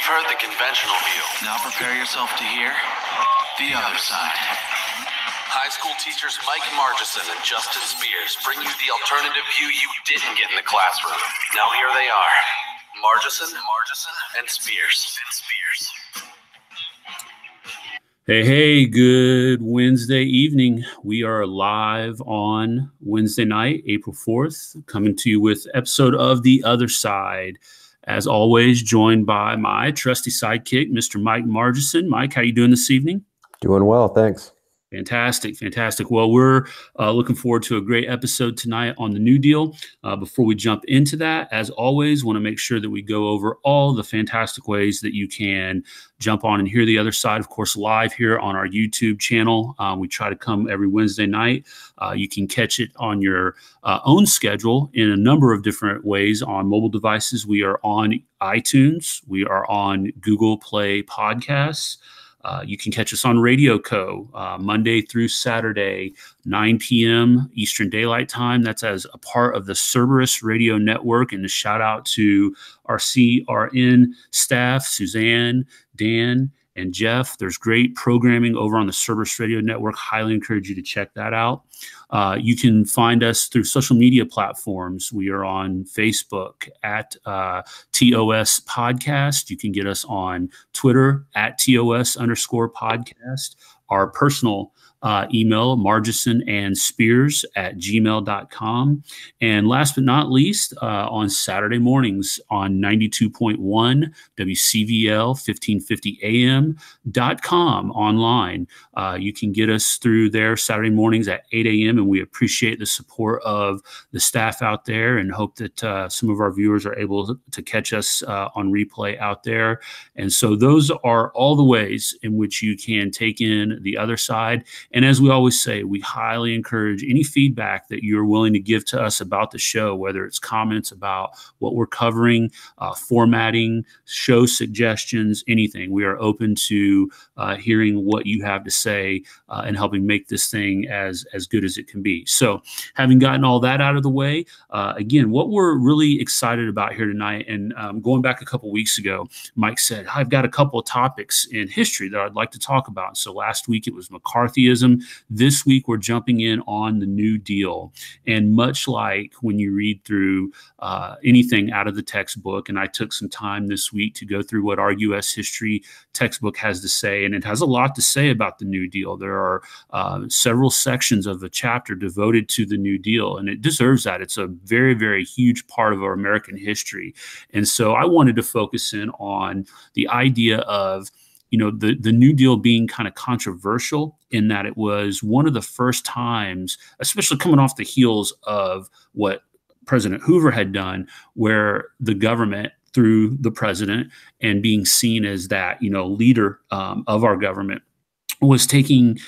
heard the conventional view. Now prepare yourself to hear the other side. High school teachers Mike Margison and Justin Spears bring you the alternative view you didn't get in the classroom. Now here they are, Margison, and Spears. Hey, good Wednesday evening. We are live on Wednesday night, April 4th, coming to you with episode of The Other Side. As always, joined by my trusty sidekick, Mr. Mike Margison. Mike, how you doing this evening? Doing well, thanks. Fantastic. Well, we're looking forward to a great episode tonight on the New Deal. Before we jump into that, as always, want to make sure that we go over all the fantastic ways that you can jump on and hear the other side, of course, live here on our YouTube channel. We try to come every Wednesday night. You can catch it on your own schedule in a number of different ways on mobile devices. We are on iTunes. We are on Google Play Podcasts. You can catch us on Radio Co. Monday through Saturday, 9 p.m. Eastern Daylight Time. That's as a part of the Cerberus Radio Network. And a shout out to our CRN staff, Suzanne, Dan, and Jeff. There's great programming over on the Cerberus Radio Network. Highly encourage you to check that out. You can find us through social media platforms. We are on Facebook at TOS Podcast. You can get us on Twitter at TOS_podcast. Our personal email, margisonandspears@gmail.com. And last but not least, on Saturday mornings on 92.1 WCVL 1550 AM.com online. You can get us through there Saturday mornings at 8 a.m. And we appreciate the support of the staff out there and hope that some of our viewers are able to catch us on replay out there. And so those are all the ways in which you can take in the other side. And as we always say, we highly encourage any feedback that you're willing to give to us about the show, whether it's comments about what we're covering, formatting, show suggestions, anything. We are open to hearing what you have to say and helping make this thing as good as it can be. So having gotten all that out of the way, again, what we're really excited about here tonight, and going back a couple weeks ago, Mike said, I've got a couple of topics in history that I'd like to talk about. So last week it was McCarthyism. This week we're jumping in on the New Deal. And much like when you read through anything out of the textbook, and I took some time this week to go through what our U.S. history textbook has to say, and it has a lot to say about the New Deal. There are several sections of a chapter devoted to the New Deal, and it deserves that. It's a very, very huge part of our American history. And so I wanted to focus in on the idea of the New Deal being kind of controversial in that it was one of the first times, especially coming off the heels of what President Hoover had done, where the government, through the president and being seen as that, leader of our government, was taking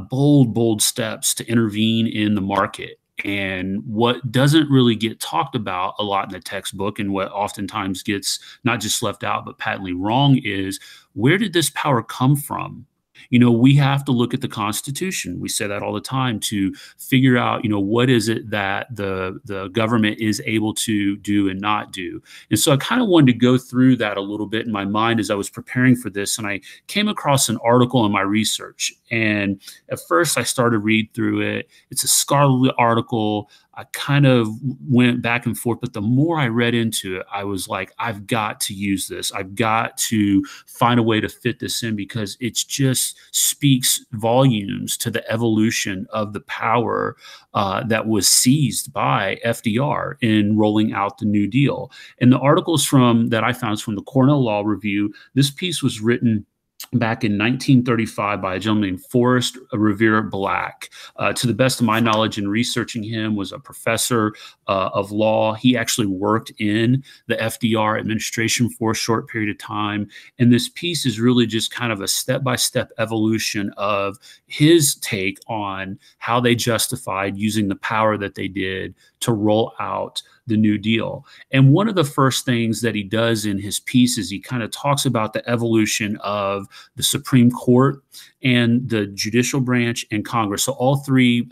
bold steps to intervene in the market. And what doesn't really get talked about a lot in the textbook, and what oftentimes gets not just left out, but patently wrong, is where did this power come from? We have to look at the Constitution. We say that all the time to figure out, what is it that the government is able to do and not do. And so I kind of wanted to go through that a little bit in my mind as I was preparing for this. And I came across an article in my research. And at first I started read through it. It's a scholarly article. I kind of went back and forth, but the more I read into it, I was like, I've got to use this. I've got to find a way to fit this in, because it just speaks volumes to the evolution of the power that was seized by FDR in rolling out the New Deal. And the articles that I found is from the Cornell Law Review. This piece was written back in 1935 by a gentleman named Forrest Revere Black. To the best of my knowledge in researching him, was a professor of law. He actually worked in the FDR administration for a short period of time. And this piece is really just kind of a step-by-step evolution of his take on how they justified using the power that they did to roll out the New Deal. And one of the first things that he does in his piece is he kind of talks about the evolution of the Supreme Court and the judicial branch and Congress. So all three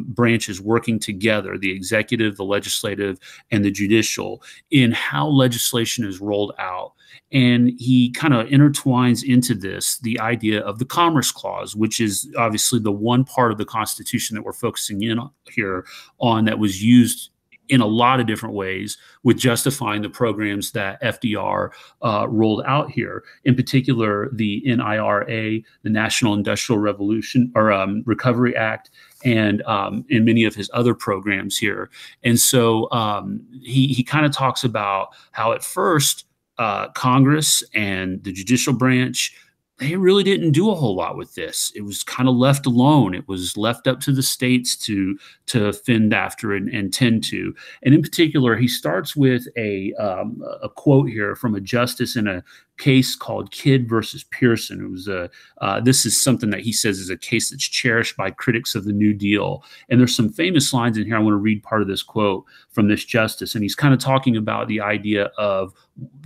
branches working together, the executive, the legislative, and the judicial, in how legislation is rolled out. And he kind of intertwines into this the idea of the Commerce Clause, which is obviously the one part of the Constitution that we're focusing in on here on that was used in a lot of different ways with justifying the programs that FDR rolled out here. In particular, the NIRA, the National Industrial Revolution or Recovery Act, and in many of his other programs here. And so he kind of talks about how at first Congress and the judicial branch, they really didn't do a whole lot with this. It was kind of left alone. It was left up to the states to fend after and tend to. And in particular, he starts with a quote here from a justice in a case called Kidd versus Pearson. It was this is something that he says is a case that's cherished by critics of the New Deal. And there's some famous lines in here. I want to read part of this quote from this justice. And he's kind of talking about the idea of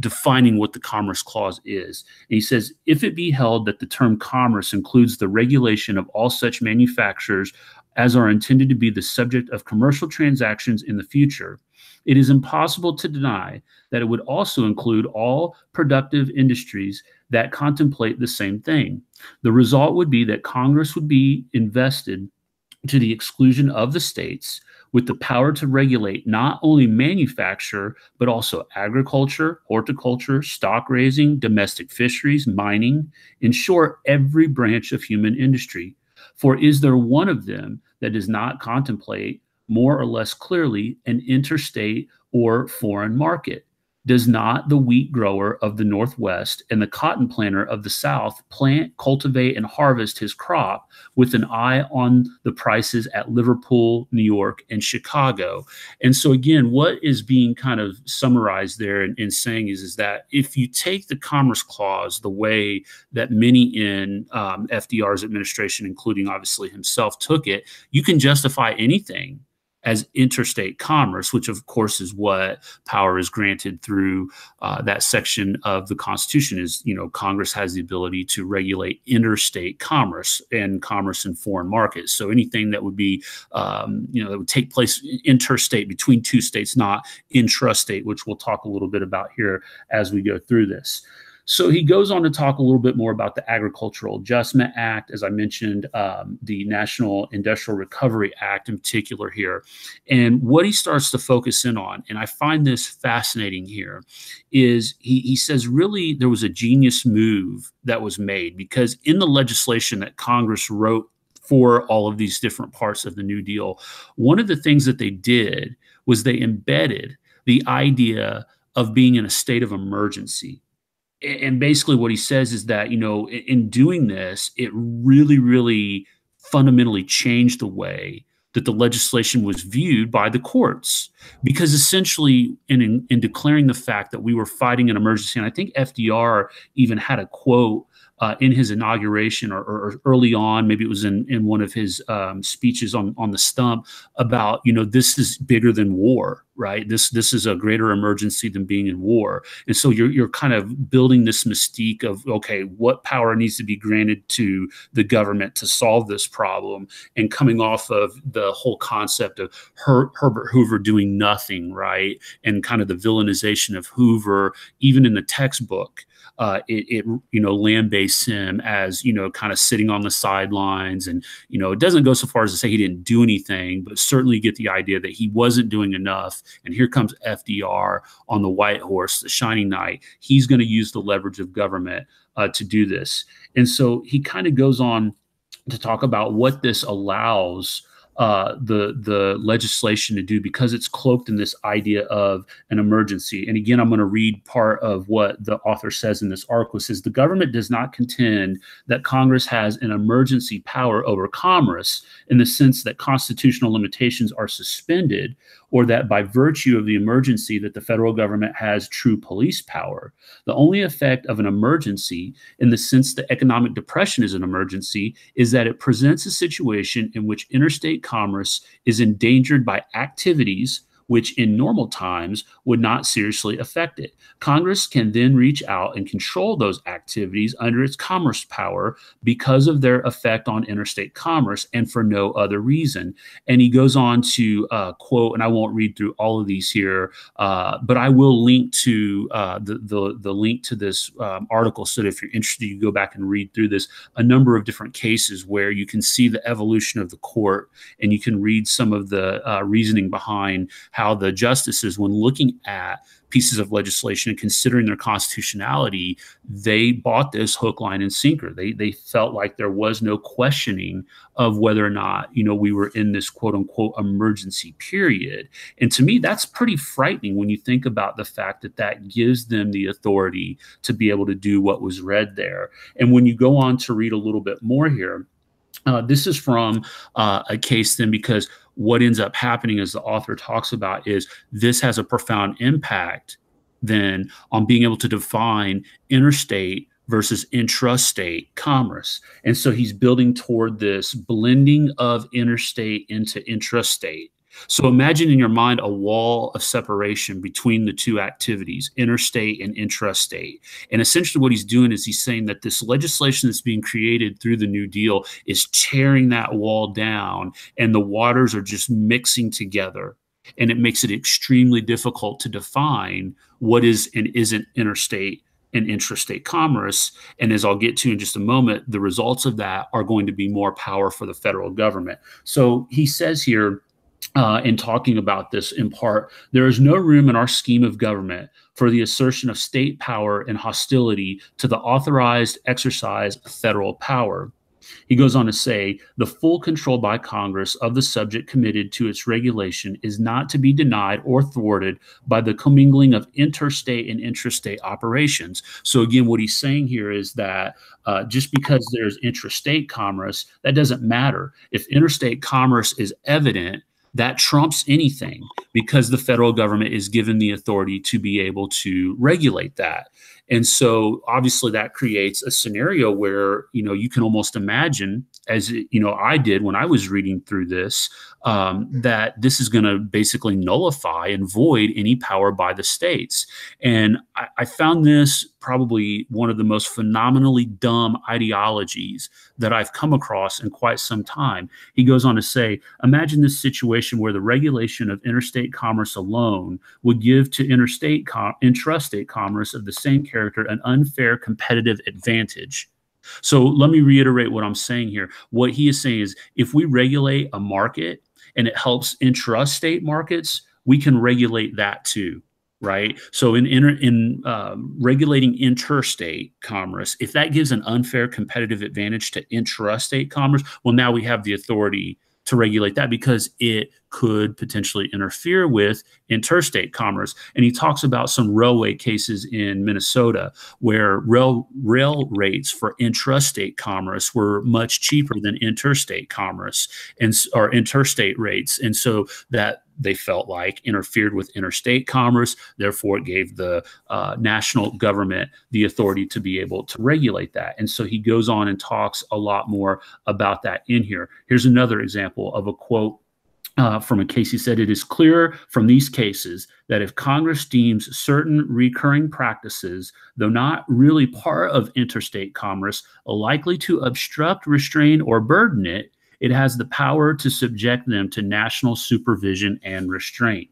defining what the Commerce Clause is. And he says, if it be held that the term commerce includes the regulation of all such manufactures as are intended to be the subject of commercial transactions in the future, it is impossible to deny that it would also include all productive industries that contemplate the same thing. The result would be that Congress would be invested to the exclusion of the states with the power to regulate not only manufacture, but also agriculture, horticulture, stock raising, domestic fisheries, mining, in short, every branch of human industry. For is there one of them that does not contemplate more or less clearly an interstate or foreign market? Does not the wheat grower of the Northwest and the cotton planter of the South plant, cultivate, and harvest his crop with an eye on the prices at Liverpool, New York, and Chicago? And so again, what is being kind of summarized there in saying is that if you take the Commerce Clause the way that many in FDR's administration, including obviously himself, took it, you can justify anything as interstate commerce, which of course is what power is granted through that section of the Constitution. Is, you know, Congress has the ability to regulate interstate commerce and commerce in foreign markets. So anything that would be, you know, that would take place interstate between two states, not intrastate, which we'll talk a little bit about here as we go through this. So he goes on to talk a little bit more about the Agricultural Adjustment Act, as I mentioned, the National Industrial Recovery Act in particular here. And what he starts to focus in on, and I find this fascinating here, is he says really there was a genius move that was made, because in the legislation that Congress wrote for all of these different parts of the New Deal, one of the things that they did was they embedded the idea of being in a state of emergency. And basically what he says is that, you know, in doing this, it really, really fundamentally changed the way that the legislation was viewed by the courts. Because essentially in declaring the fact that we were fighting an emergency, and I think FDR even had a quote in his inauguration or early on, maybe it was in one of his speeches on the stump, about, you know, this is bigger than war, right? This is a greater emergency than being in war. And so you're kind of building this mystique of, okay, what power needs to be granted to the government to solve this problem, and coming off of the whole concept of Herbert Hoover doing nothing, right? And kind of the villainization of Hoover, even in the textbook. It you know, lambastes him as, you know, kind of sitting on the sidelines. And, you know, it doesn't go so far as to say he didn't do anything, but certainly you get the idea that he wasn't doing enough. And here comes FDR on the white horse, the shining knight. He's going to use the leverage of government to do this. And so he kind of goes on to talk about what this allows the legislation to do, because it's cloaked in this idea of an emergency. And again, I'm going to read part of what the author says in this article. It says, the government does not contend that Congress has an emergency power over commerce in the sense that constitutional limitations are suspended, or that by virtue of the emergency that the federal government has true police power. The only effect of an emergency, in the sense that economic depression is an emergency, is that it presents a situation in which interstate commerce is endangered by activities which in normal times would not seriously affect it. Congress can then reach out and control those activities under its commerce power because of their effect on interstate commerce and for no other reason. And he goes on to quote, and I won't read through all of these here, but I will link to the link to this article so that if you're interested, you go back and read through this, a number of different cases where you can see the evolution of the court and you can read some of the reasoning behind how the justices, when looking at pieces of legislation and considering their constitutionality, they bought this hook, line, and sinker. They felt like there was no questioning of whether or not, we were in this quote unquote emergency period. And to me, that's pretty frightening when you think about the fact that that gives them the authority to be able to do what was read there. And when you go on to read a little bit more here, this is from a case then, because what ends up happening, as the author talks about, is this has a profound impact then on being able to define interstate versus intrastate commerce. And so he's building toward this blending of interstate into intrastate. So imagine in your mind a wall of separation between the two activities, interstate and intrastate. And essentially what he's doing is he's saying that this legislation that's being created through the New Deal is tearing that wall down, and the waters are just mixing together. And it makes it extremely difficult to define what is and isn't interstate and intrastate commerce. And as I'll get to in just a moment, the results of that are going to be more power for the federal government. So he says here, in talking about this in part, there is no room in our scheme of government for the assertion of state power and hostility to the authorized exercise of federal power. He goes on to say, the full control by Congress of the subject committed to its regulation is not to be denied or thwarted by the commingling of interstate and intrastate operations. So again, what he's saying here is that just because there's intrastate commerce, that doesn't matter. If interstate commerce is evident, that trumps anything, because the federal government is given the authority to be able to regulate that. And so obviously that creates a scenario where, you can almost imagine, as I did when I was reading through this, that this is going to basically nullify and void any power by the states. And I found this probably one of the most phenomenally dumb ideologies that I've come across in quite some time. He goes on to say, imagine this situation where the regulation of interstate commerce alone would give to intrastate commerce of the same character an unfair competitive advantage. So let me reiterate what I'm saying here. What he is saying is, if we regulate a market and it helps intrastate markets, we can regulate that too, right? So in regulating interstate commerce, if that gives an unfair competitive advantage to intrastate commerce, well, now we have the authority to regulate that because it could potentially interfere with interstate commerce. And he talks about some railway cases in Minnesota where rail rates for intrastate commerce were much cheaper than interstate commerce or interstate rates. And so that they felt like interfered with interstate commerce. Therefore, it gave the national government the authority to be able to regulate that. And so he goes on and talks a lot more about that in here. Here's another example of a quote from a case. He said, it is clear from these cases that if Congress deems certain recurring practices, though not really part of interstate commerce, likely to obstruct, restrain, or burden it, it has the power to subject them to national supervision and restraint.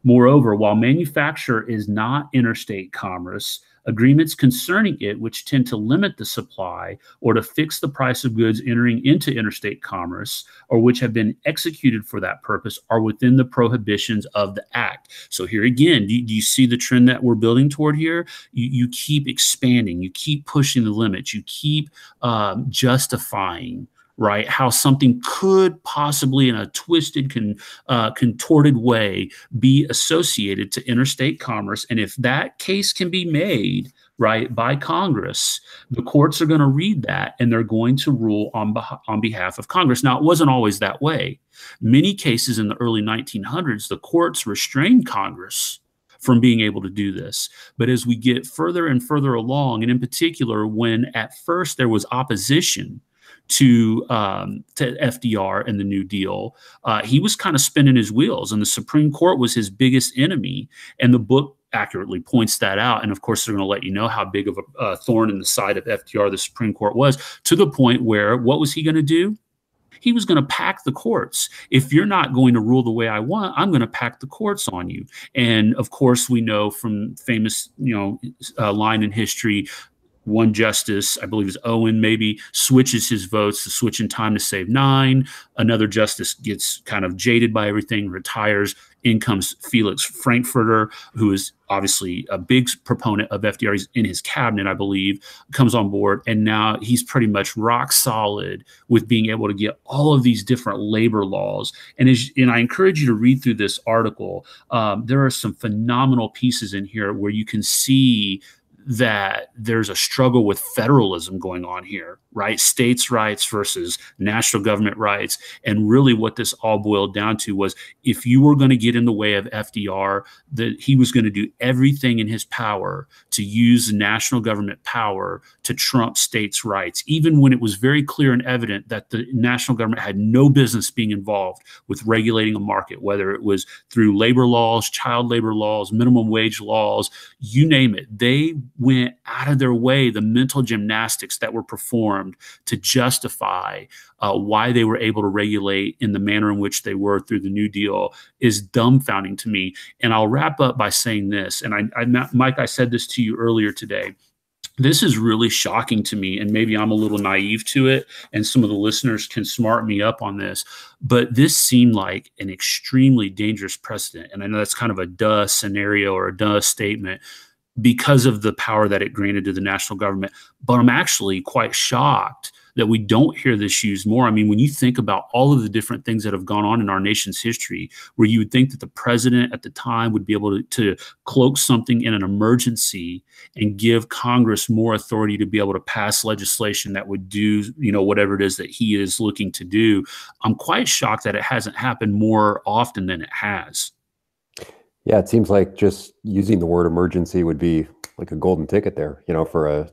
Moreover, while manufacture is not interstate commerce, agreements concerning it which tend to limit the supply or to fix the price of goods entering into interstate commerce, or which have been executed for that purpose, are within the prohibitions of the act. So here again, do you see the trend that we're building toward here? You keep expanding, you keep pushing the limits, you keep justifying, right, how something could possibly, in a twisted, contorted way, be associated to interstate commerce. And if that case can be made, right, by Congress, the courts are going to read that and they're going to rule on behalf of Congress. Now, it wasn't always that way. Many cases in the early 1900s, the courts restrained Congress from being able to do this. But as we get further and further along, and in particular, when at first there was opposition to FDR and the New Deal, he was kind of spinning his wheels, and the Supreme Court was his biggest enemy. And the book accurately points that out. And of course, they're going to let you know how big of a thorn in the side of FDR the Supreme Court was, to the point where what was he going to do? He was going to pack the courts. If you're not going to rule the way I want, I'm going to pack the courts on you. And of course, we know from famous, line in history, one justice, I believe is Owen, maybe switches his votes to switch in time to save 9. Another justice gets kind of jaded by everything, retires. In comes Felix Frankfurter, who is obviously a big proponent of FDR. He's in his cabinet, I believe, comes on board. And now he's pretty much rock solid with being able to get all of these different labor laws. And I encourage you to read through this article. There are some phenomenal pieces in here where you can see that there's a struggle with federalism going on here, right? States' rights versus national government rights. And really what this all boiled down to was, if you were going to get in the way of FDR, that he was going to do everything in his power to use national government power to trump states' rights, even when it was very clear and evident that the national government had no business being involved with regulating a market, whether it was through labor laws, child labor laws, minimum wage laws, you name it. They went out of their way, the mental gymnastics that were performed to justify why they were able to regulate in the manner in which they were through the New Deal is dumbfounding to me. And I'll wrap up by saying this, and Mike, I said this to you earlier today. This is really shocking to me, and maybe I'm a little naive to it, and some of the listeners can smart me up on this, but this seemed like an extremely dangerous precedent. And I know that's kind of a duh scenario or a duh statement, because of the power that it granted to the national government. But I'm actually quite shocked that we don't hear this used more. I mean, when you think about all of the different things that have gone on in our nation's history, where you would think that the president at the time would be able to cloak something in an emergency and give Congress more authority to be able to pass legislation that would do, whatever it is that he is looking to do. I'm quite shocked that it hasn't happened more often than it has. Yeah, it seems like just using the word emergency would be like a golden ticket there, for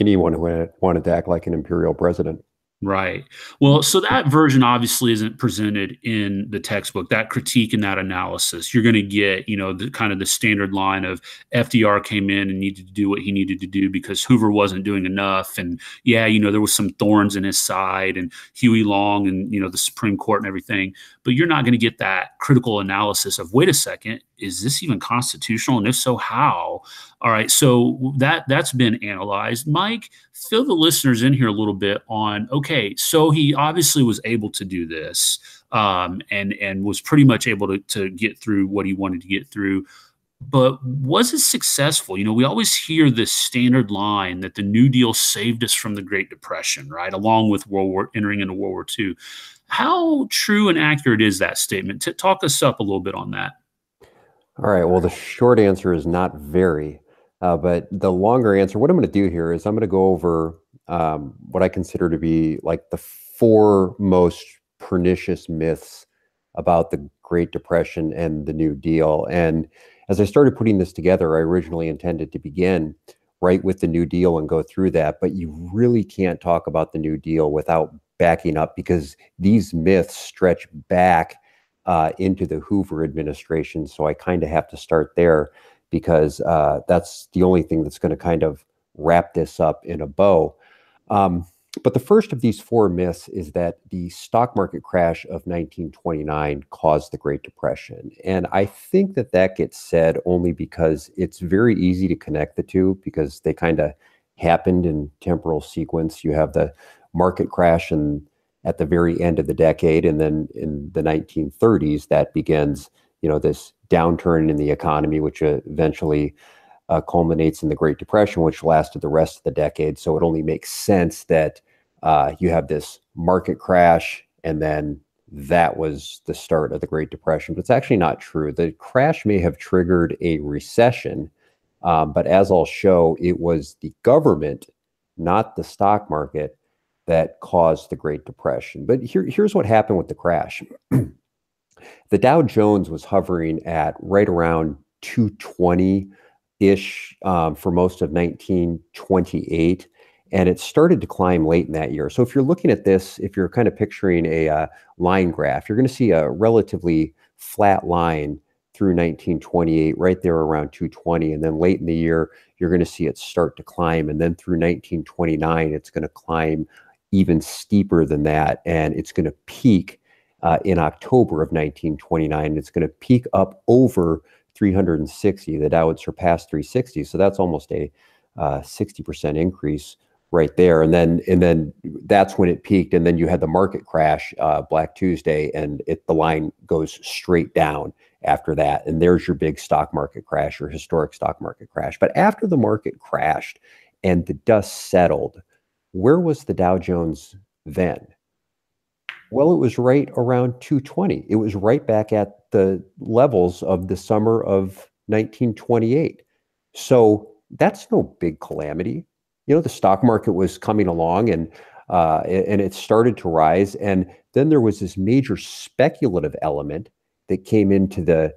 anyone who wanted to act like an imperial president. Right. Well, so that version obviously isn't presented in the textbook, that critique and that analysis. You're going to get, the kind of the standard line of FDR came in and needed to do what he needed to do because Hoover wasn't doing enough. And there was some thorns in his side, and Huey Long and, the Supreme Court and everything. But you're not going to get that critical analysis of, wait a second, is this even constitutional? And if so, how? All right. So that's been analyzed. Mike, fill the listeners in here a little bit on, okay, so he obviously was able to do this and was pretty much able to get through what he wanted to get through. But was it successful? We always hear this standard line that the New Deal saved us from the Great Depression, right? Along with entering into World War II. How true and accurate is that statement? Talk us up a little bit on that. All right. Well, the short answer is not very. But the longer answer, what I'm going to do here is I'm going to go over what I consider to be like the 4 most pernicious myths about the Great Depression and the New Deal. And as I started putting this together, I originally intended to begin right with the New Deal and go through that. But you really can't talk about the New Deal without backing up, because these myths stretch back into the Hoover administration. So I kind of have to start there, because that's the only thing that's going to kind of wrap this up in a bow. But the first of these 4 myths is that the stock market crash of 1929 caused the Great Depression. And I think that gets said only because it's very easy to connect the two, because they kind of happened in temporal sequence. You have the market crash at the very end of the decade, and then in the 1930s, that begins this downturn in the economy, which eventually culminates in the Great Depression, which lasted the rest of the decade. So it only makes sense that you have this market crash, and then that was the start of the Great Depression. But it's actually not true. The crash may have triggered a recession, but as I'll show, it was the government, not the stock market, that caused the Great Depression. But here's what happened with the crash. The Dow Jones was hovering at right around 220-ish for most of 1928. And it started to climb late in that year. So if you're looking at this, if you're kind of picturing a line graph, you're going to see a relatively flat line through 1928, right there around 220. And then late in the year, you're going to see it start to climb. And then through 1929, it's going to climb even steeper than that. And it's going to peak in October of 1929. It's going to peak up over 360. The Dow would surpass 360. So that's almost a 60% increase right there. And then that's when it peaked. And then you had the market crash, Black Tuesday, and the line goes straight down after that. And there's your big stock market crash, or historic stock market crash. But after the market crashed and the dust settled, where was the Dow Jones then? Well, it was right around 220. It was right back at the levels of the summer of 1928. So that's no big calamity. The stock market was coming along and it started to rise. And then there was this major speculative element that came into the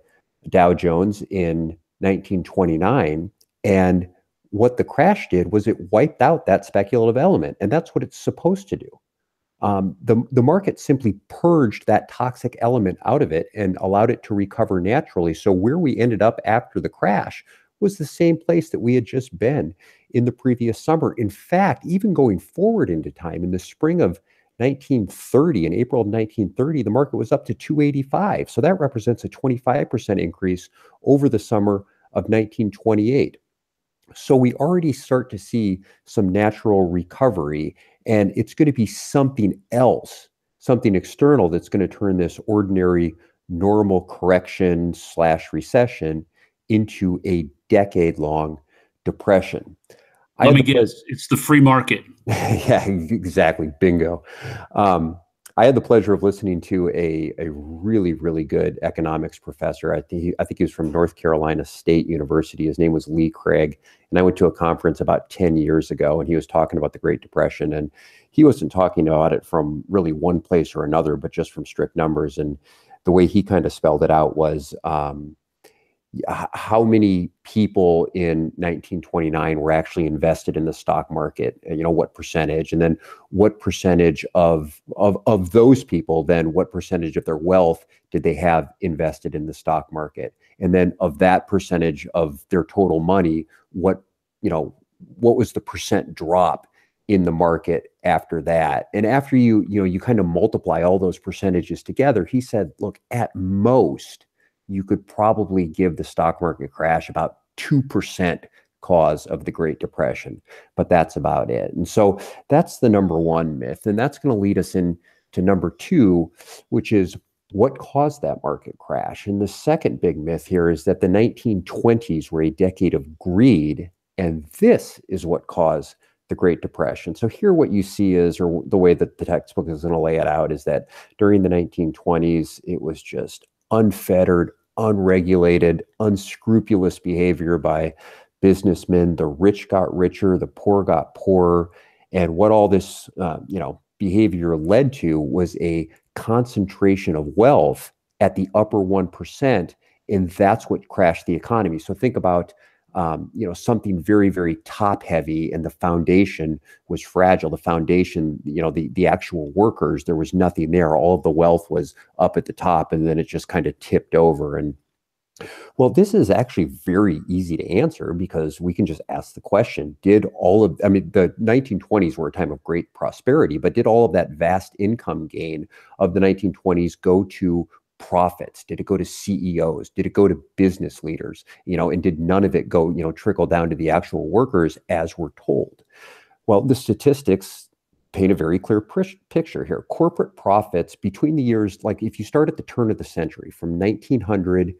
Dow Jones in 1929. And what the crash did was it wiped out that speculative element. And that's what it's supposed to do. The market simply purged that toxic element out of it and allowed it to recover naturally. So where we ended up after the crash was the same place that we had just been in the previous summer. In fact, even going forward into time, in the spring of 1930, in April of 1930, the market was up to 285. So that represents a 25% increase over the summer of 1928. So we already start to see some natural recovery, and it's going to be something else, something external, that's going to turn this ordinary normal correction / recession into a decade-long depression. Let me guess, it's the free market. Yeah, exactly. Bingo. I had the pleasure of listening to a really, really good economics professor. I think he was from North Carolina State University. His name was Lee Craig. And I went to a conference about 10 years ago, and he was talking about the Great Depression. And he wasn't talking about it from really one place or another, but just from strict numbers. And the way he kind of spelled it out was how many people in 1929 were actually invested in the stock market, what percentage, and then what percentage of those people, then what percentage of their wealth did they have invested in the stock market? And then of that percentage of their total money, what was the percent drop in the market after that? And after you kind of multiply all those percentages together, he said, look, at most, you could probably give the stock market crash about 2% cause of the Great Depression, but that's about it. And so that's the number one myth. And that's going to lead us into number two, which is what caused that market crash. And the second big myth here is that the 1920s were a decade of greed, and this is what caused the Great Depression. So here what you see is, or the way that the textbook is going to lay it out, is that during the 1920s, it was just unfettered, unregulated, unscrupulous behavior by businessmen. The rich got richer, the poor got poorer. And what all this behavior led to was a concentration of wealth at the upper 1%. And that's what crashed the economy. So think about something very, very top heavy, and the foundation was fragile. The foundation, the actual workers, there was nothing there. All of the wealth was up at the top, and then it just kind of tipped over. And well, this is actually very easy to answer, because we can just ask the question, the 1920s were a time of great prosperity, but did all of that vast income gain of the 1920s go to profits? Did it go to CEOs? Did it go to business leaders? And did none of it go, trickle down to the actual workers, as we're told? Well, the statistics paint a very clear picture here. Corporate profits between the years, like if you start at the turn of the century, from 1900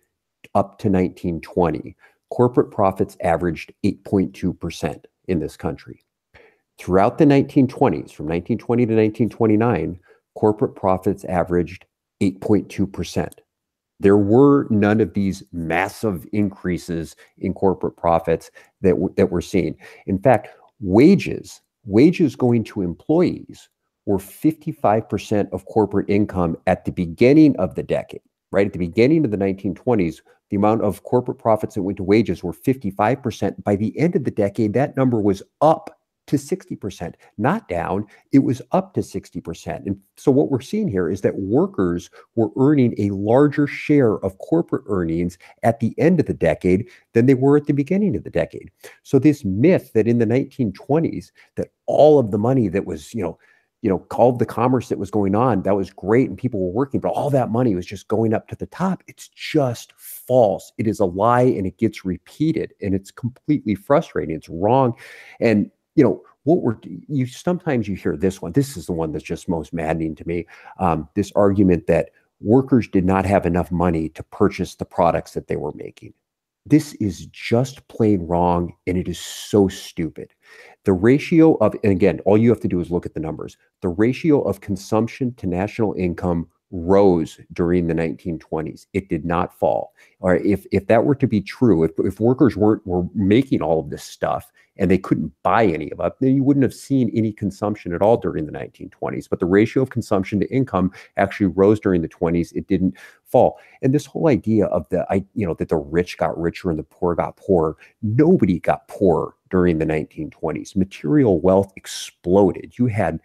up to 1920, corporate profits averaged 8.2% in this country. Throughout the 1920s, from 1920 to 1929, corporate profits averaged 8.2%. There were none of these massive increases in corporate profits that we're seeing. In fact, wages going to employees were 55% of corporate income at the beginning of the decade. Right at the beginning of the 1920s, the amount of corporate profits that went to wages were 55%. By the end of the decade, that number was up to 60%, not down. It was up to 60%. And so what we're seeing here is that workers were earning a larger share of corporate earnings at the end of the decade than they were at the beginning of the decade. So this myth that in the 1920s, that all of the money that was, called the commerce that was going on, that was great and people were working, but all that money was just going up to the top. It's just false. It is a lie, and it gets repeated, and it's completely frustrating. It's wrong. And sometimes you hear this one. This is the one that's just most maddening to me. This argument that workers did not have enough money to purchase the products that they were making. This is just plain wrong, and it is so stupid. The ratio of, and again, all you have to do is look at the numbers. The ratio of consumption to national income rose during the 1920s. It did not fall. Or if that were to be true, if workers were making all of this stuff and they couldn't buy any of it, then you wouldn't have seen any consumption at all during the 1920s. But the ratio of consumption to income actually rose during the 20s. It didn't fall. And this whole idea of that the rich got richer and the poor got poorer, nobody got poorer during the 1920s. Material wealth exploded. You had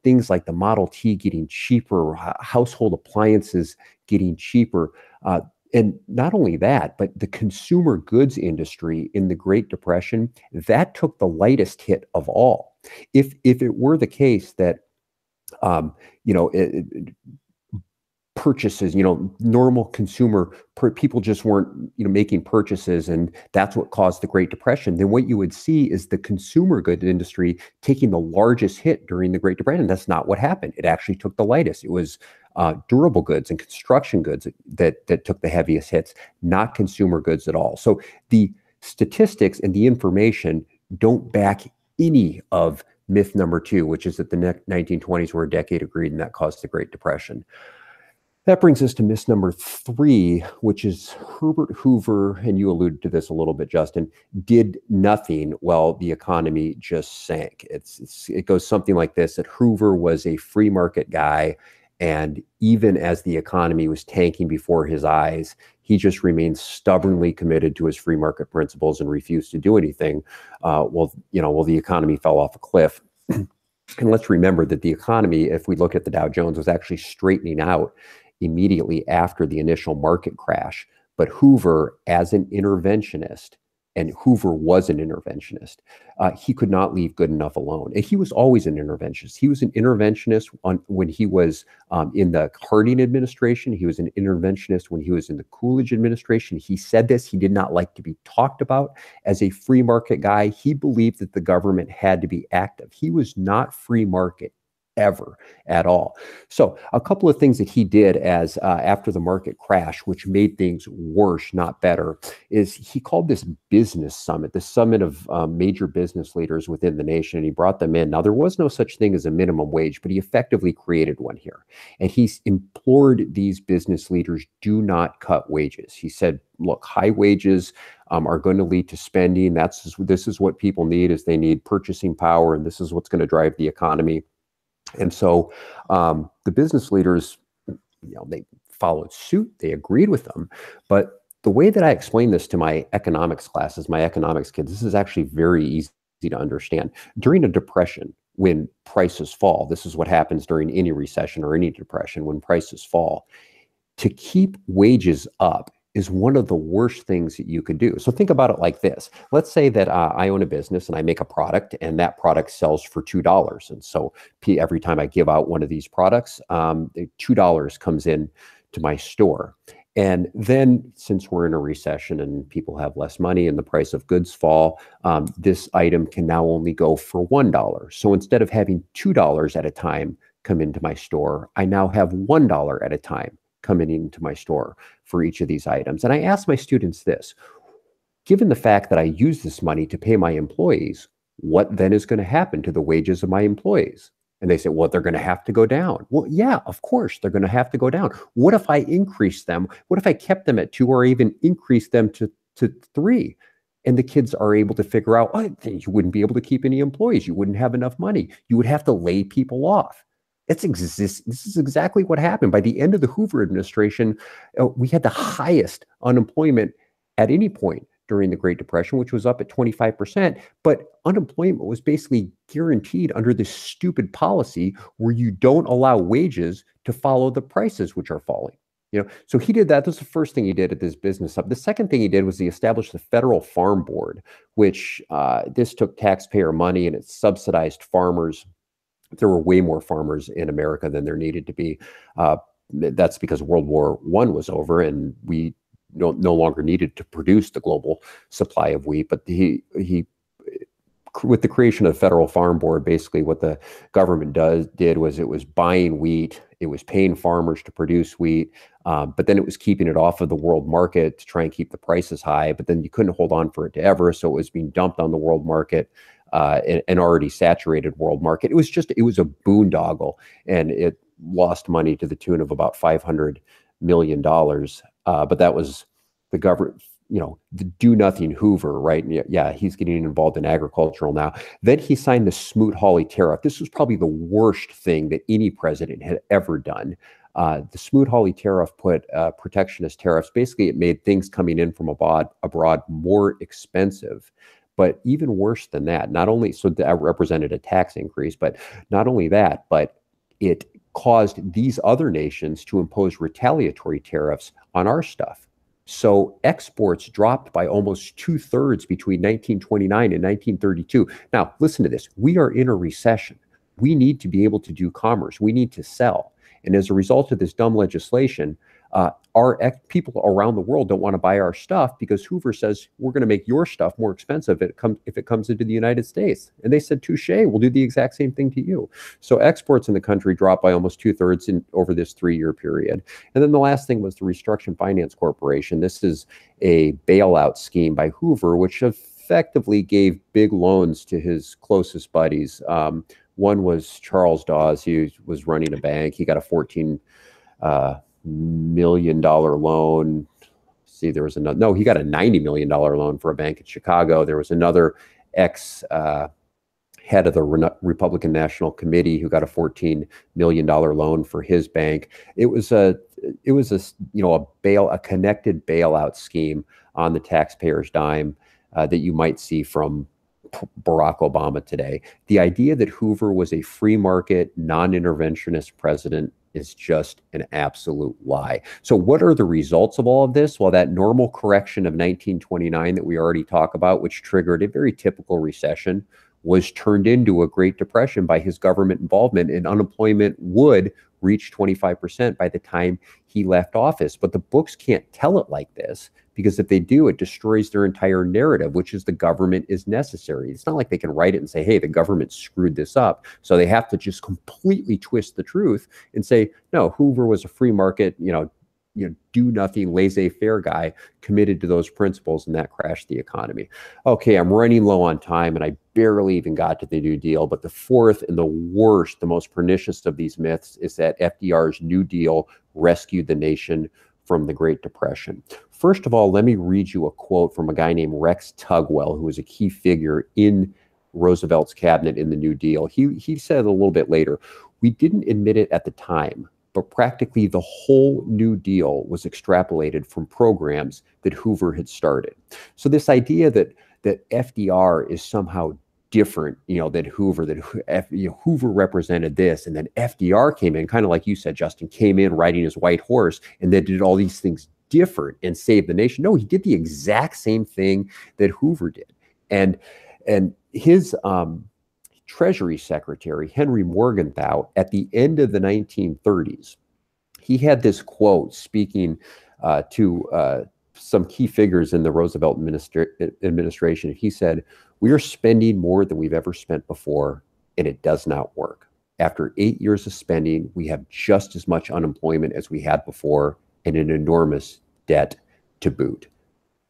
things like the Model T getting cheaper, household appliances getting cheaper. And not only that, but the consumer goods industry in the Great Depression, that took the lightest hit of all. If it were the case that, purchases, normal consumer people just weren't, making purchases, and that's what caused the Great Depression, then what you would see is the consumer goods industry taking the largest hit during the Great Depression. That's not what happened. It actually took the lightest. It was durable goods and construction goods that took the heaviest hits, not consumer goods at all. So the statistics and the information don't back any of myth number 2, which is that the 1920s were a decade of greed and that caused the Great Depression. That brings us to myth number 3, which is Herbert Hoover, and you alluded to this a little bit, Justin, did nothing while the economy just sank. It goes something like this, that Hoover was a free market guy, and even as the economy was tanking before his eyes, he just remained stubbornly committed to his free market principles and refused to do anything. Well, the economy fell off a cliff. And let's remember that the economy, if we look at the Dow Jones, was actually straightening out immediately after the initial market crash. But Hoover, as an interventionist, and Hoover was an interventionist, he could not leave good enough alone. And he was always an interventionist. He was an interventionist when he was in the Harding administration. He was an interventionist when he was in the Coolidge administration. He said this. He did not like to be talked about as a free market guy. He believed that the government had to be active. He was not free market ever at all. So a couple of things that he did as after the market crash, which made things worse, not better, is he called this business summit, the summit of major business leaders within the nation, and he brought them in. Now, there was no such thing as a minimum wage, but he effectively created one here. And he implored these business leaders, do not cut wages. He said, look, high wages are going to lead to spending. This is what people need, is they need purchasing power, and this is what's going to drive the economy. And so the business leaders, they followed suit, they agreed with them. But the way that I explain this to my economics classes, my economics kids, this is actually very easy to understand. During a depression, when prices fall, this is what happens during any recession or any depression, when prices fall. To keep wages up is one of the worst things that you could do. So think about it like this. Let's say that I own a business and I make a product, and that product sells for $2. And so every time I give out one of these products, $2 comes in to my store. And then, since we're in a recession and people have less money and the price of goods fall, this item can now only go for $1. So instead of having $2 at a time come into my store, I now have $1 at a time coming into my store for each of these items. And I ask my students this: given the fact that I use this money to pay my employees, what then is going to happen to the wages of my employees? And they say, well, they're going to have to go down. Well, yeah, of course, they're going to have to go down. What if I increase them? What if I kept them at 2 or even increased them to 3? And the kids are able to figure out, oh, you wouldn't be able to keep any employees. You wouldn't have enough money. You would have to lay people off. This is exactly what happened. By the end of the Hoover administration, we had the highest unemployment at any point during the Great Depression, which was up at 25%, but unemployment was basically guaranteed under this stupid policy where you don't allow wages to follow the prices, which are falling. So he did that. That's the first thing he did at this business hub. The second thing he did was he established the Federal Farm Board, which this took taxpayer money and it subsidized farmers. There were way more farmers in America than there needed to be. That's because World War I was over and we no longer needed to produce the global supply of wheat. But he with the creation of the Federal Farm Board, basically what the government did was it was buying wheat, it was paying farmers to produce wheat, but then it was keeping it off of the world market to try and keep the prices high. But then you couldn't hold on for it to ever, so it was being dumped on the world market, an already saturated world market. It was a boondoggle, and it lost money to the tune of about $500 million. But that was the government. The do-nothing Hoover, right? Yeah, he's getting involved in agricultural now. Then he signed the Smoot-Hawley tariff. This was probably the worst thing that any president had ever done. The Smoot-Hawley tariff put protectionist tariffs. Basically, it made things coming in from abroad more expensive. But even worse than that, not only, so that represented a tax increase, but not only that, but it caused these other nations to impose retaliatory tariffs on our stuff. So exports dropped by almost 2/3 between 1929 and 1932. Now, listen to this. We are in a recession. We need to be able to do commerce. We need to sell. And as a result of this dumb legislation, our people around the world don't want to buy our stuff because Hoover says, we're going to make your stuff more expensive if it comes into the United States. And they said, touche, we'll do the exact same thing to you. So exports in the country dropped by almost 2/3 over this 3-year period. And then the last thing was the Restructuring Finance Corporation. This is a bailout scheme by Hoover, which effectively gave big loans to his closest buddies. One was Charles Dawes. He was running a bank. He got a $14 million loan. See, there was another. No, he got a $90 million loan for a bank in Chicago. There was another head of the Republican National Committee who got a $14 million loan for his bank. It was a connected bailout scheme on the taxpayer's dime that you might see from Barack Obama today. The idea that Hoover was a free market, non-interventionist president is just an absolute lie. So what are the results of all of this? Well, that normal correction of 1929 that we already talked about, which triggered a very typical recession, was turned into a Great Depression by his government involvement, and unemployment would reach 25% by the time he left office. But the books can't tell it like this, because if they do, it destroys their entire narrative, which is the government is necessary. It's not like they can write it and say, hey, the government screwed this up. So they have to just completely twist the truth and say, no, Hoover was a free market, do nothing, laissez-faire guy committed to those principles, and that crashed the economy. Okay, I'm running low on time, and I barely even got to the New Deal. But the fourth and the worst, the most pernicious of these myths is that FDR's New Deal rescued the nation from the Great Depression. First of all, let me read you a quote from a guy named Rex Tugwell, who was a key figure in Roosevelt's cabinet in the New Deal. He said a little bit later, we didn't admit it at the time, but practically the whole New Deal was extrapolated from programs that Hoover had started. So this idea that FDR is somehow different, than Hoover, Hoover represented this, and then FDR came in, kind of like you said, Justin, came in riding his white horse and then did all these things different and saved the nation. No, he did the exact same thing that Hoover did. And his Treasury Secretary, Henry Morgenthau, at the end of the 1930s, he had this quote speaking to some key figures in the Roosevelt administration. He said, we are spending more than we've ever spent before, and it does not work. After 8 years of spending, we have just as much unemployment as we had before and an enormous debt to boot.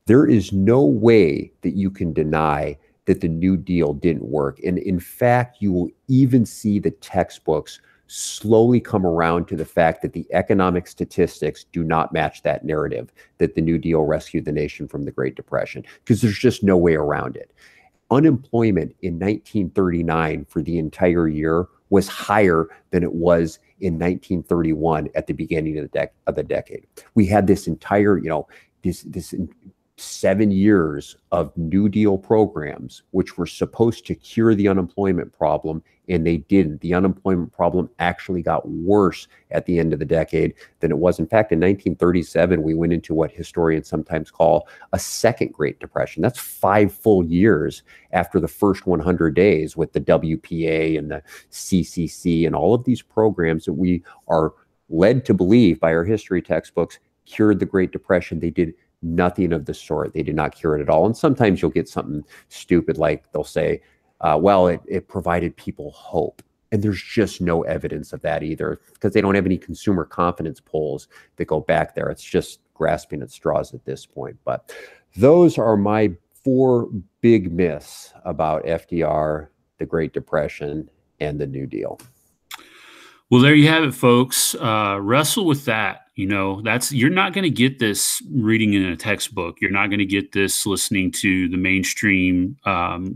There is no way that you can deny that the New Deal didn't work. And in fact, you will even see the textbooks slowly come around to the fact that the economic statistics do not match that narrative, that the New Deal rescued the nation from the Great Depression, because there's just no way around it. Unemployment in 1939 for the entire year was higher than it was in 1931 at the beginning of the decade. We had this entire, this 7 years of New Deal programs, which were supposed to cure the unemployment problem, and they didn't. The unemployment problem actually got worse at the end of the decade than it was. In fact, in 1937, we went into what historians sometimes call a second Great Depression. That's 5 full years after the first 100 days with the WPA and the CCC and all of these programs that we are led to believe by our history textbooks cured the Great Depression. They did nothing of the sort. They did not cure it at all. And sometimes you'll get something stupid like they'll say, well, it provided people hope. And there's just no evidence of that either, because they don't have any consumer confidence polls that go back there. It's just grasping at straws at this point. But those are my 4 big myths about FDR, the Great Depression, and the New Deal. Well, there you have it, folks. Wrestle with that. You're not going to get this reading in a textbook. You're not going to get this listening to the mainstream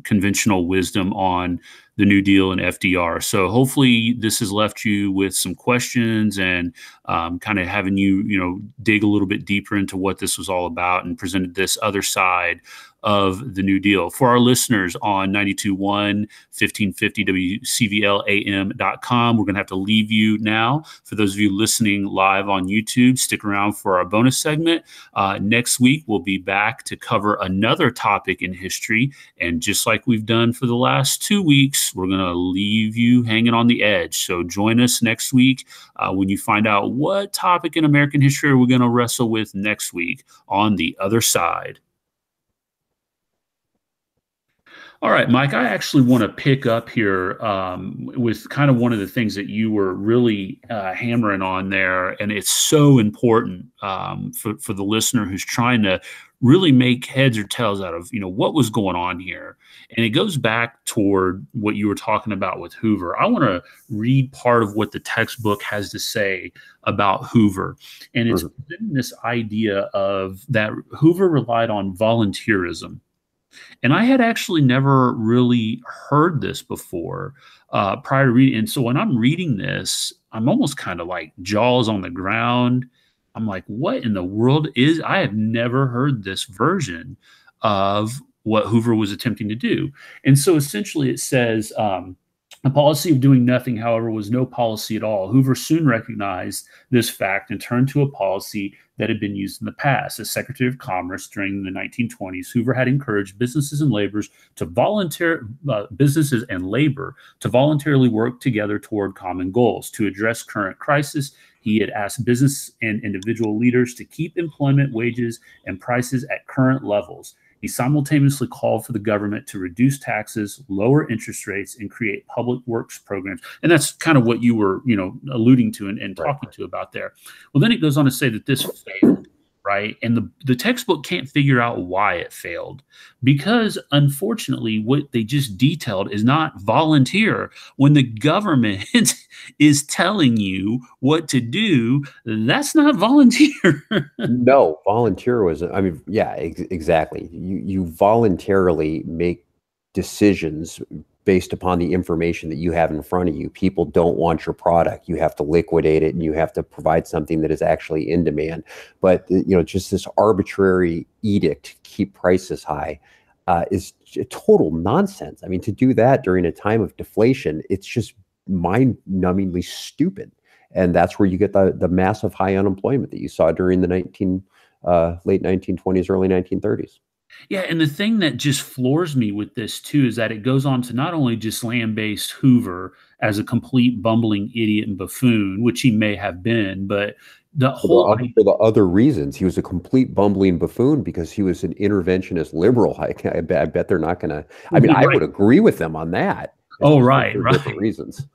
conventional wisdom on the New Deal and FDR. So hopefully this has left you with some questions and kind of having you, dig a little bit deeper into what this was all about and presented this other side of the New Deal. For our listeners on 92.1, 1550 WCVLAM.com, we're going to have to leave you now. For those of you listening live on YouTube, stick around for our bonus segment. Next week, we'll be back to cover another topic in history. And just like we've done for the last 2 weeks, we're going to leave you hanging on the edge. So join us next week when you find out what topic in American history we're going to wrestle with next week on The Other Side. All right, Mike, I actually want to pick up here with kind of one of the things that you were really hammering on there. And it's so important for the listener who's trying to really make heads or tails out of, what was going on here. And it goes back toward what you were talking about with Hoover. I want to read part of what the textbook has to say about Hoover. And it's this idea of that Hoover relied on volunteerism. And I had actually never really heard this before prior to reading. And so when I'm reading this, I'm almost kind of like jaws on the ground. I'm like, what in the world I have never heard this version of what Hoover was attempting to do. And so essentially it says, a policy of doing nothing, however, was no policy at all. Hoover soon recognized this fact and turned to a policy that had been used in the past. As Secretary of Commerce during the 1920s, Hoover had encouraged businesses and labor to voluntarily work together toward common goals. To address current crisis, he had asked business and individual leaders to keep employment, wages, and prices at current levels. He simultaneously called for the government to reduce taxes, lower interest rates, and create public works programs. And that's kind of what you were, alluding to and talking to about there. Well, then it goes on to say that this failed, right? And the textbook can't figure out why it failed because, unfortunately, what they just detailed is not volunteer. When the government is telling you what to do, that's not volunteer. No, volunteer was, exactly. You voluntarily make decisions based upon the information that you have in front of you. People don't want your product. You have to liquidate it and you have to provide something that is actually in demand. But, just this arbitrary edict to keep prices high is total nonsense. I mean, to do that during a time of deflation, it's just mind-numbingly stupid. And that's where you get the massive high unemployment that you saw during the late 1920s, early 1930s. Yeah, and the thing that just floors me with this, too, is that it goes on to not only just lambaste Hoover as a complete bumbling idiot and buffoon, which he may have been, but for the other reasons. He was a complete bumbling buffoon because he was an interventionist liberal. I bet they're not going to. I would agree with them on that. Oh, right. Reasons.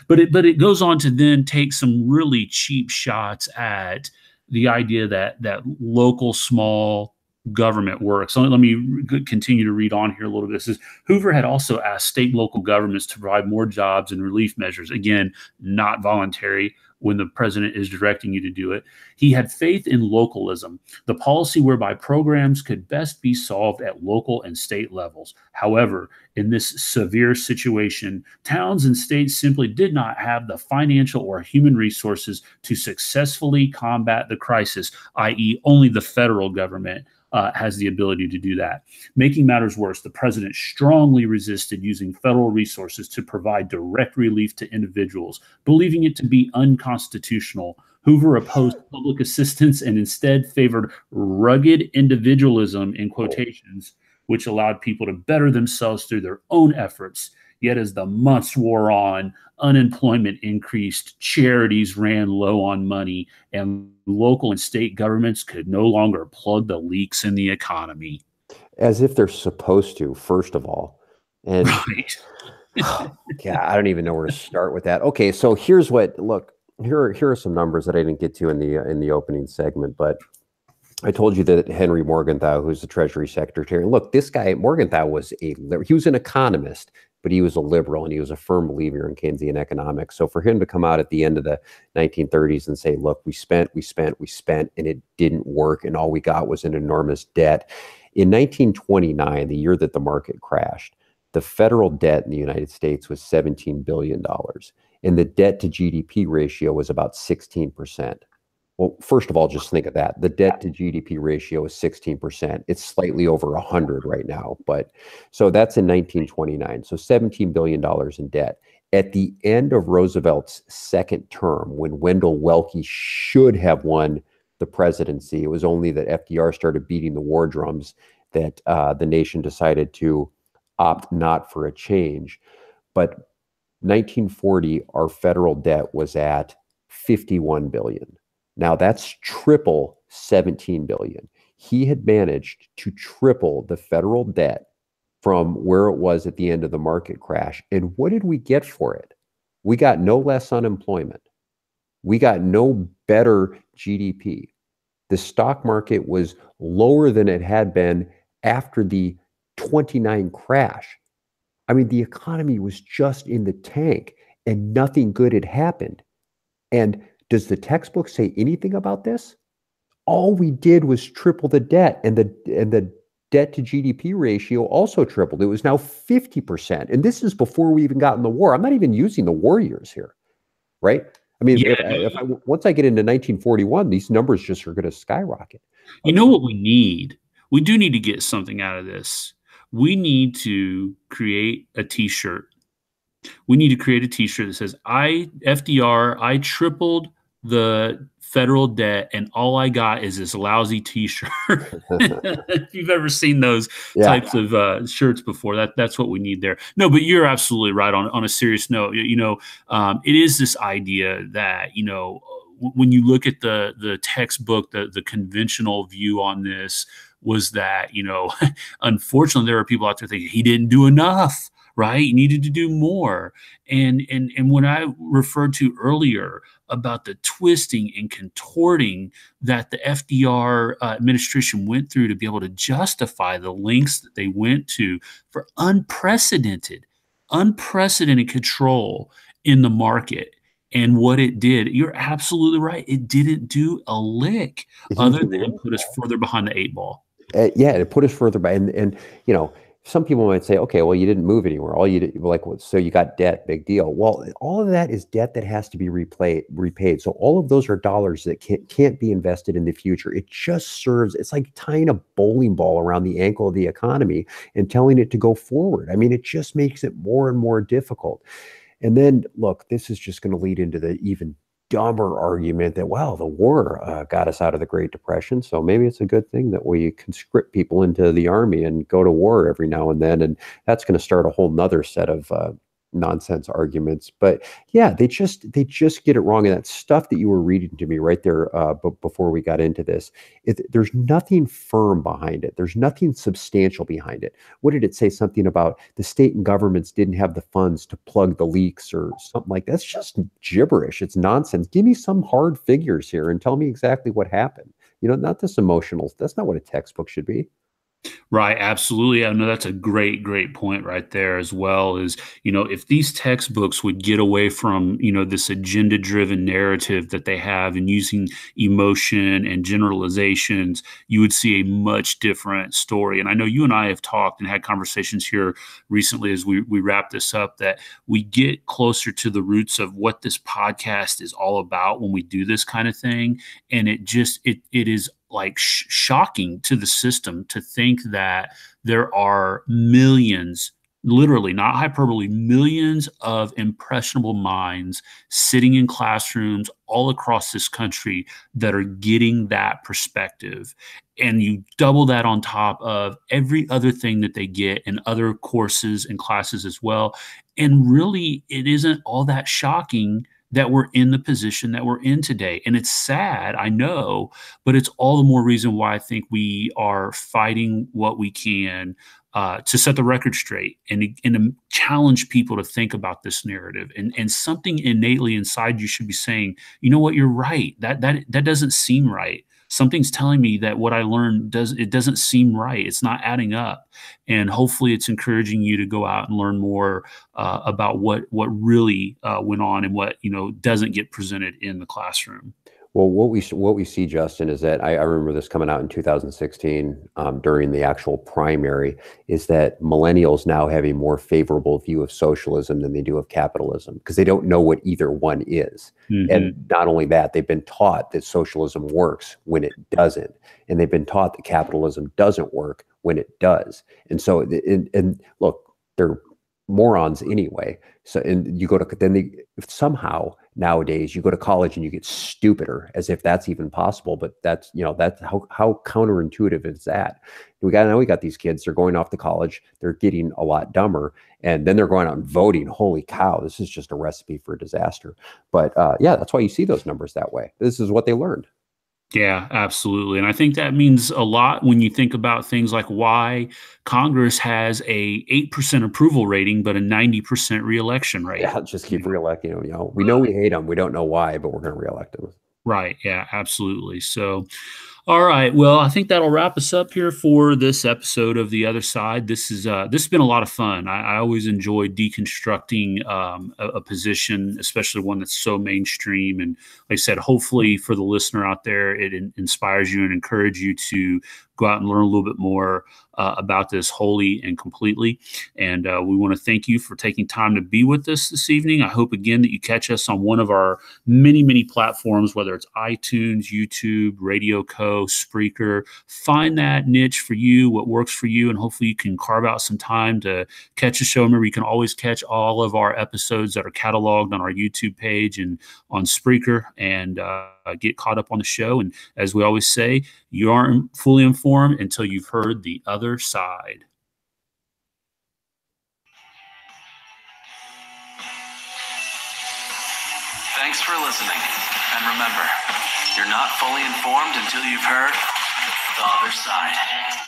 But it goes on to then take some really cheap shots at the idea that local small government works. So let me continue to read on here a little bit. It says, Hoover had also asked state and local governments to provide more jobs and relief measures. Again, not voluntary when the president is directing you to do it. He had faith in localism, the policy whereby programs could best be solved at local and state levels. However, in this severe situation, towns and states simply did not have the financial or human resources to successfully combat the crisis, i.e. only the federal government has the ability to do that. Making matters worse, the president strongly resisted using federal resources to provide direct relief to individuals, believing it to be unconstitutional. Hoover opposed public assistance and instead favored rugged individualism, in quotations, which allowed people to better themselves through their own efforts. Yet as the months wore on, unemployment increased, charities ran low on money, and local and state governments could no longer plug the leaks in the economy. As if they're supposed to, first of all. And right. Yeah, I don't even know where to start with that. Okay, so here's what, look, here are some numbers that I didn't get to in the opening segment, but I told you that Henry Morgenthau, who's the Treasury Secretary, look, this guy, Morgenthau, he was an economist, but he was a liberal and he was a firm believer in Keynesian economics. So for him to come out at the end of the 1930s and say, look, we spent, and it didn't work, and all we got was an enormous debt. In 1929, the year that the market crashed, the federal debt in the United States was $17 billion, and the debt to GDP ratio was about 16%. Well, first of all, just think of that. The debt to GDP ratio is 16%. It's slightly over 100 right now. But so that's in 1929. So $17 billion in debt. At the end of Roosevelt's second term, when Wendell Willkie should have won the presidency, it was only that FDR started beating the war drums that the nation decided to opt not for a change. But 1940, our federal debt was at $51 billion. Now that's triple 17 billion. He had managed to triple the federal debt from where it was at the end of the market crash. And what did we get for it? We got no less unemployment. We got no better GDP. The stock market was lower than it had been after the 29 crash. I mean, the economy was just in the tank and nothing good had happened. And does the textbook say anything about this? All we did was triple the debt, and the debt to GDP ratio also tripled. It was now 50%. And this is before we even got in the war. I'm not even using the war years here, right? I mean, once I get into 1941, these numbers just are going to skyrocket. You know what we need? We do need to get something out of this. We need to create a T-shirt. We need to create a T-shirt that says, FDR, I tripled the federal debt, and all I got is this lousy T-shirt. If you've ever seen those types of shirts before, that's what we need there. No, but you're absolutely right. On a serious note, it is this idea that, when you look at the textbook, the conventional view on this was that, unfortunately, there are people out there thinking he didn't do enough. Right? You needed to do more. And when I referred to earlier about the twisting and contorting that the FDR administration went through to be able to justify the lengths that they went to for unprecedented control in the market and what it did, you're absolutely right. It didn't do a lick other than put us further behind the eight ball. It put us further by, and some people might say, okay, well, you didn't move anywhere. All you did, so you got debt, big deal. Well, all of that is debt that has to be repaid. So all of those are dollars that can't be invested in the future. It just serves, it's like tying a bowling ball around the ankle of the economy and telling it to go forward. I mean, it just makes it more and more difficult. And then, look, this is just going to lead into the even dumber argument that, well, the war got us out of the Great Depression, so maybe it's a good thing that we conscript people into the army and go to war every now and then, and that's going to start a whole nother set of nonsense arguments. But yeah, they just get it wrong. And that stuff that you were reading to me right there before we got into this, there's nothing firm behind it. There's nothing substantial behind it. What did it say? Something about the state and governments didn't have the funds to plug the leaks or something like that. That's just gibberish. It's nonsense. Give me some hard figures here and tell me exactly what happened. Not this emotional. That's not what a textbook should be. Right. Absolutely. I know that's a great point right there, as well as, if these textbooks would get away from, this agenda driven narrative that they have and using emotion and generalizations, you would see a much different story. And I know you and I have talked and had conversations here recently as we wrap this up, that we get closer to the roots of what this podcast is all about when we do this kind of thing. And it is like shocking to the system to think that there are millions, literally, not hyperbole, millions of impressionable minds sitting in classrooms all across this country that are getting that perspective. And you double that on top of every other thing that they get in other courses and classes as well. And really, it isn't all that shocking that we're in the position that we're in today. And it's sad, I know, but it's all the more reason why I think we are fighting what we can to set the record straight and to challenge people to think about this narrative. And something innately inside you should be saying, you know what, you're right. That doesn't seem right. Something's telling me that what I learned doesn't seem right. It's not adding up. And hopefully it's encouraging you to go out and learn more about what really went on and what, doesn't get presented in the classroom. Well, what we see, Justin, is that I remember this coming out in 2016 during the actual primary, is that millennials now have a more favorable view of socialism than they do of capitalism because they don't know what either one is. Mm-hmm. And not only that, they've been taught that socialism works when it doesn't, and they've been taught that capitalism doesn't work when it does. And so, and look, they're morons anyway. So, and you go to somehow nowadays you go to college and you get stupider, as if that's even possible. But that's how counterintuitive is that? We got these kids. They're going off to college. They're getting a lot dumber, and then they're going out and voting. Holy cow! This is just a recipe for disaster. But yeah, that's why you see those numbers that way. This is what they learned. Yeah, absolutely. And I think that means a lot when you think about things like why Congress has a 8% approval rating, but a 90% reelection rate. Yeah, just keep reelecting them. We know we hate them. We don't know why, but we're going to reelect them. Right. Yeah, absolutely. So, all right. Well, I think that'll wrap us up here for this episode of The Other Side. This has been a lot of fun. I always enjoy deconstructing a position, especially one that's so mainstream. And like I said, hopefully for the listener out there, it inspires you and encourages you to go out and learn a little bit more about this wholly and completely. And we want to thank you for taking time to be with us this evening. I hope, again, that you catch us on one of our many, many platforms, whether it's iTunes, YouTube, Radio Co., Spreaker. Find that niche for you, what works for you, and hopefully you can carve out some time to catch a show. Remember, you can always catch all of our episodes that are cataloged on our YouTube page and on Spreaker, and get caught up on the show. And as we always say, you aren't fully informed until you've heard the other side. Thanks for listening. And remember, you're not fully informed until you've heard the other side.